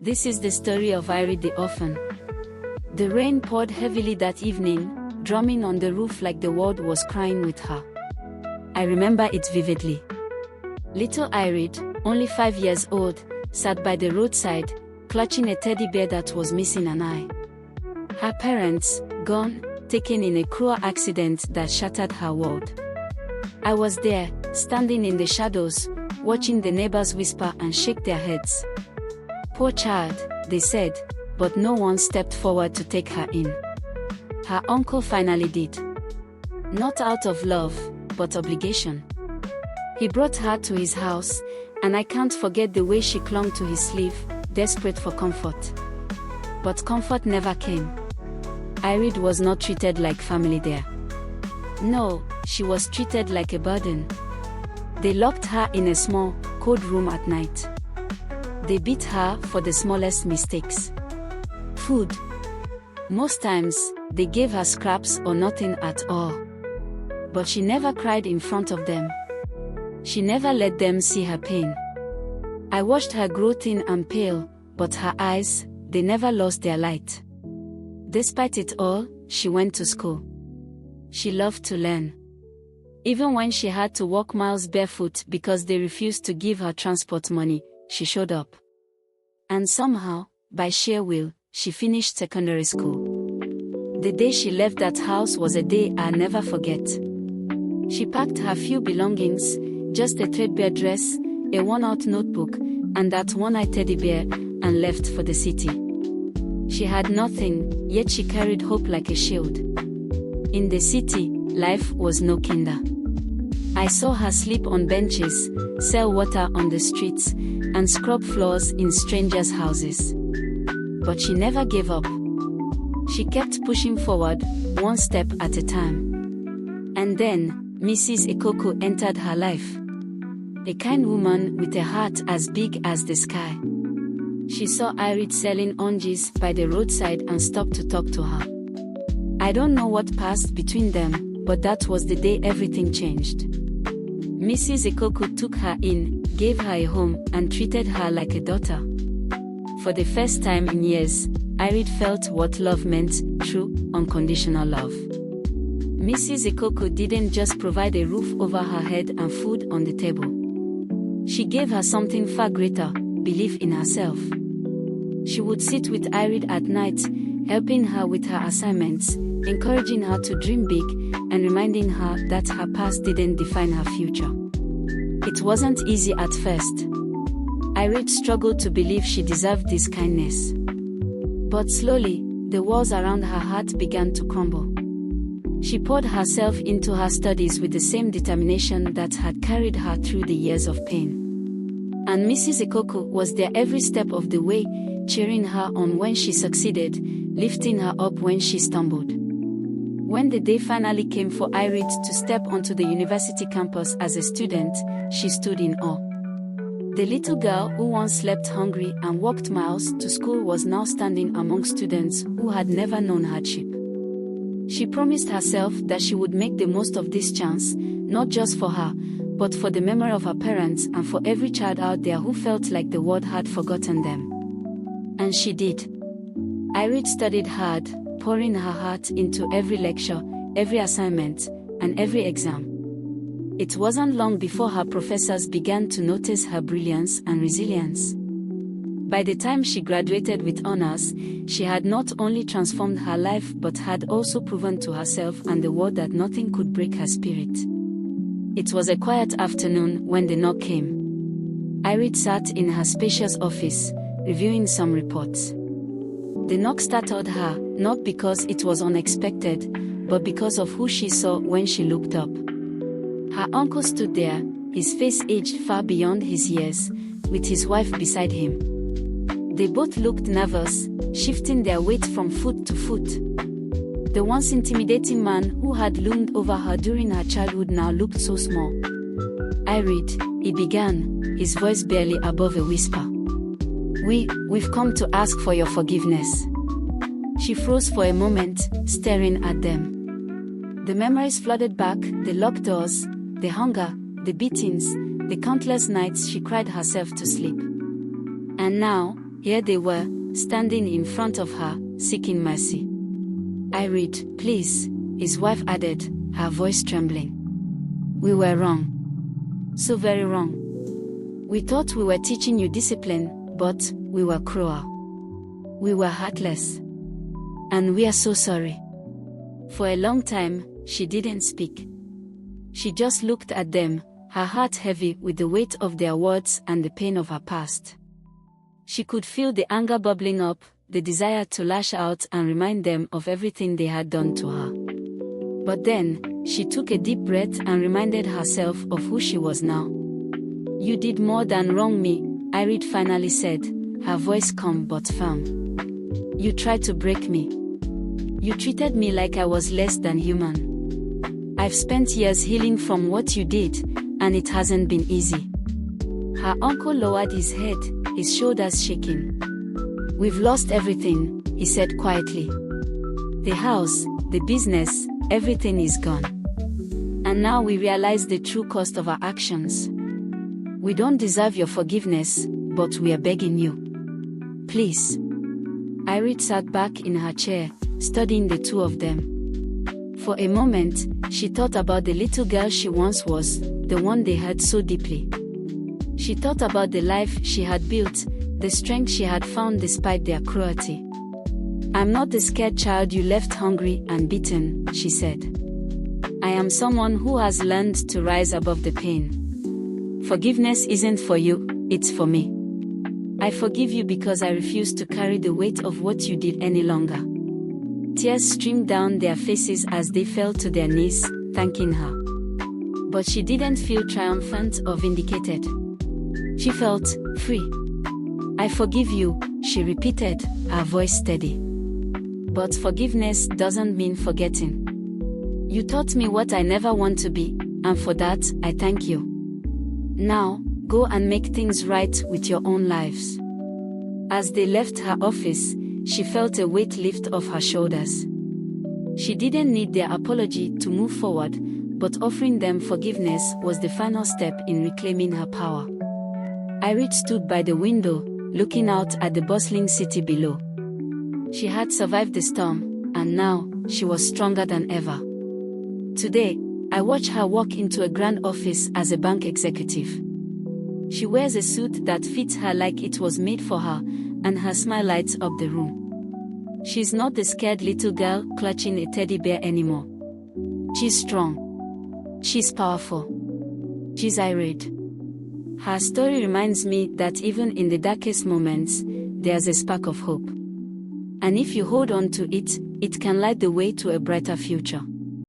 This is the story of Irede the orphan. The rain poured heavily that evening, drumming on the roof like the world was crying with her. I remember it vividly. Little Irede, only 5 years old, sat by the roadside, clutching a teddy bear that was missing an eye. Her parents, gone, taken in a cruel accident that shattered her world. I was there, standing in the shadows, watching the neighbors whisper and shake their heads. "Poor child," they said, but no one stepped forward to take her in. Her uncle finally did. Not out of love, but obligation. He brought her to his house, and I can't forget the way she clung to his sleeve, desperate for comfort. But comfort never came. Irede was not treated like family there. No, she was treated like a burden. They locked her in a small, cold room at night. They beat her for the smallest mistakes. Food. Most times, they gave her scraps or nothing at all. But she never cried in front of them. She never let them see her pain. I watched her grow thin and pale, but her eyes, they never lost their light. Despite it all, she went to school. She loved to learn. Even when she had to walk miles barefoot because they refused to give her transport money, she showed up. And somehow, by sheer will, she finished secondary school. The day she left that house was a day I'll never forget. She packed her few belongings, just a threadbare dress, a worn-out notebook, and that one-eyed teddy bear, and left for the city. She had nothing, yet she carried hope like a shield. In the city, life was no kinder. I saw her sleep on benches, sell water on the streets, and scrub floors in strangers' houses. But she never gave up. She kept pushing forward, one step at a time. And then, Mrs. Ikoko entered her life. A kind woman with a heart as big as the sky. She saw Irede selling oranges by the roadside and stopped to talk to her. I don't know what passed between them, but that was the day everything changed. Mrs. Ikoko took her in, gave her a home, and treated her like a daughter. For the first time in years, Irede felt what love meant, true, unconditional love. Mrs. Ikoko didn't just provide a roof over her head and food on the table. She gave her something far greater, belief in herself. She would sit with Irede at night, helping her with her assignments, encouraging her to dream big, and reminding her that her past didn't define her future. It wasn't easy at first. Irede struggled to believe she deserved this kindness. But slowly, the walls around her heart began to crumble. She poured herself into her studies with the same determination that had carried her through the years of pain. And Mrs. Ikoko was there every step of the way, cheering her on when she succeeded, lifting her up when she stumbled. When the day finally came for Irede to step onto the university campus as a student, she stood in awe. The little girl who once slept hungry and walked miles to school was now standing among students who had never known hardship. She promised herself that she would make the most of this chance, not just for her, but for the memory of her parents and for every child out there who felt like the world had forgotten them. And she did. Irede studied hard, pouring her heart into every lecture, every assignment, and every exam. It wasn't long before her professors began to notice her brilliance and resilience. By the time she graduated with honors, she had not only transformed her life but had also proven to herself and the world that nothing could break her spirit. It was a quiet afternoon when the knock came. Irede sat in her spacious office, reviewing some reports. The knock startled her, not because it was unexpected, but because of who she saw when she looked up. Her uncle stood there, his face aged far beyond his years, with his wife beside him. They both looked nervous, shifting their weight from foot to foot. The once intimidating man who had loomed over her during her childhood now looked so small. "Irede," he began, his voice barely above a whisper. We've come to ask for your forgiveness." She froze for a moment, staring at them. The memories flooded back, the locked doors, the hunger, the beatings, the countless nights she cried herself to sleep. And now, Here they were, standing in front of her, seeking mercy. "Irede, please," his wife added, her voice trembling. "We were wrong. So very wrong. We thought we were teaching you discipline, but we were cruel. We were heartless. And we are so sorry." For a long time, she didn't speak. She just looked at them, her heart heavy with the weight of their words and the pain of her past. She could feel the anger bubbling up, the desire to lash out and remind them of everything they had done to her. But then, she took a deep breath and reminded herself of who she was now. "You did more than wrong me," Irede finally said, her voice calm but firm. "You tried to break me. You treated me like I was less than human. I've spent years healing from what you did, and it hasn't been easy." Her uncle lowered his head, his shoulders shaking. "We've lost everything," he said quietly. "The house, the business, everything is gone. And now we realize the true cost of our actions. We don't deserve your forgiveness, but we are begging you. Please." Irede sat back in her chair, studying the two of them. For a moment, she thought about the little girl she once was, the one they hurt so deeply. She thought about the life she had built, the strength she had found despite their cruelty. "I'm not the scared child you left hungry and beaten," she said. "I am someone who has learned to rise above the pain. Forgiveness isn't for you, it's for me. I forgive you because I refuse to carry the weight of what you did any longer." Tears streamed down their faces as they fell to their knees, thanking her. But she didn't feel triumphant or vindicated. She felt free. "I forgive you," she repeated, her voice steady. "But forgiveness doesn't mean forgetting. You taught me what I never want to be, and for that, I thank you. Now, go and make things right with your own lives." As they left her office, she felt a weight lift off her shoulders. She didn't need their apology to move forward, but offering them forgiveness was the final step in reclaiming her power. Irede stood by the window, looking out at the bustling city below. She had survived the storm, and now, she was stronger than ever. Today, I watch her walk into a grand office as a bank executive. She wears a suit that fits her like it was made for her, and her smile lights up the room. She's not the scared little girl clutching a teddy bear anymore. She's strong. She's powerful. She's Irede. Her story reminds me that even in the darkest moments, there's a spark of hope. And if you hold on to it, it can light the way to a brighter future.